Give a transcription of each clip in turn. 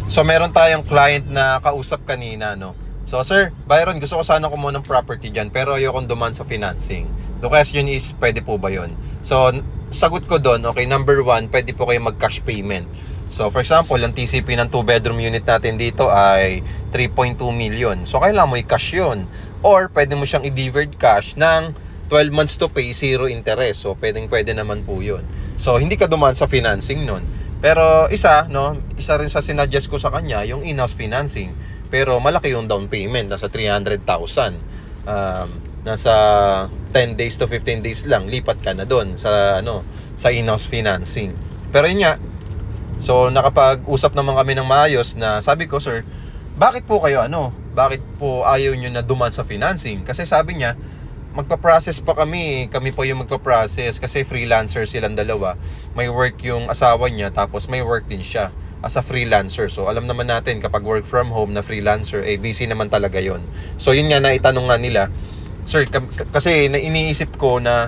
So meron tayong client na kausap kanina, no? So Sir Byron, gusto ko sana kumuha ng property dyan, pero ayokong duman sa financing. The question is, pwede po ba yun? So sagot ko doon, okay, number one, pwede po kayo mag-cash payment. So for example, ang TCP ng 2-bedroom unit natin dito ay 3.2 million. So kailangan mo i-cash yun. Or pwede mo siyang i-deferred cash ng 12 months to pay, zero interest. So pwede naman po yun. So hindi ka duman sa financing nun. Pero isa rin sa sinuggest ko sa kanya, yung in-house financing. Pero malaki yung down payment, nasa 300,000. Nasa 10 days to 15 days lang, lipat ka na doon sa in-house financing. Pero yun nga, so nakapag-usap naman kami ng maayos na sabi ko, sir, bakit po ayaw nyo na duman sa financing? Kasi sabi niya, magpa-process pa kami po yung magpa-process kasi freelancer silang dalawa. May work yung asawa niya, tapos may work din siya as a freelancer. So alam naman natin kapag work from home na freelancer, busy naman talaga yon. So yun nga, naitanong nga nila, sir, kasi iniisip ko na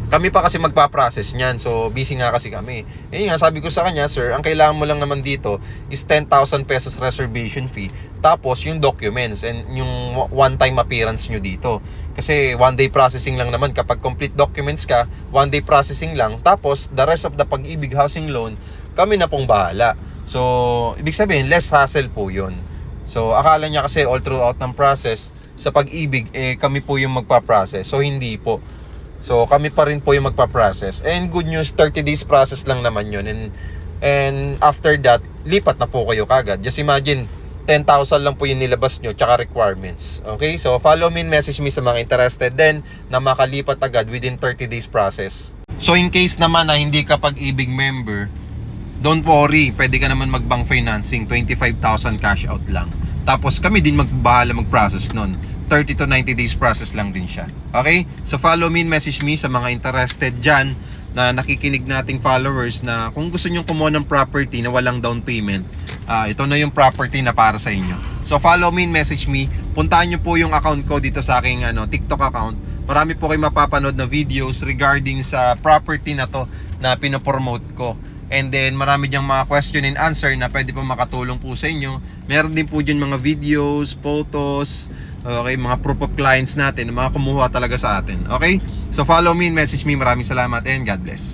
kami pa kasi magpa-process niyan. So busy nga kasi kami. Nga, sabi ko sa kanya, sir, ang kailangan mo lang naman dito is 10,000 pesos reservation fee, tapos yung documents and yung one-time appearance nyo dito. Kasi one day processing lang naman. Kapag complete documents ka, one day processing lang. Tapos the rest of the Pag-ibig housing loan, kami na pong bahala. So ibig sabihin, less hassle po yun. So akala niya kasi all throughout ng process sa Pag-ibig, kami po yung magpa-process. So hindi po. So kami pa rin po yung magpa-process. And good news, 30 days process lang naman yun. And after that, lipat na po kayo kagad. Just imagine, 10,000 lang po yung nilabas nyo, tsaka requirements. Okay? So follow me and message me sa mga interested din na makalipat agad within 30 days process. So in case naman na hindi ka Pag-ibig member, don't worry, pwede ka naman mag-bank financing, 25,000 cash out lang. Tapos kami din magbahala mag-process nun. 30 to 90 days process lang din siya. Okay? So follow me and message me sa mga interested dyan na nakikinig nating followers na kung gusto nyo kumuha ng property na walang down payment, ito na yung property na para sa inyo. So follow me and message me. Puntahan nyo po yung account ko dito sa aking TikTok account. Marami po kayo mapapanood na videos regarding sa property na to na pinopromote ko. And then marami diyang mga question and answer na pwede po makatulong po sa inyo. Meron din po dyan mga videos, photos, okay, mga proof of clients natin, mga kumuha talaga sa atin. Okay? So follow me and message me. Maraming salamat and God bless.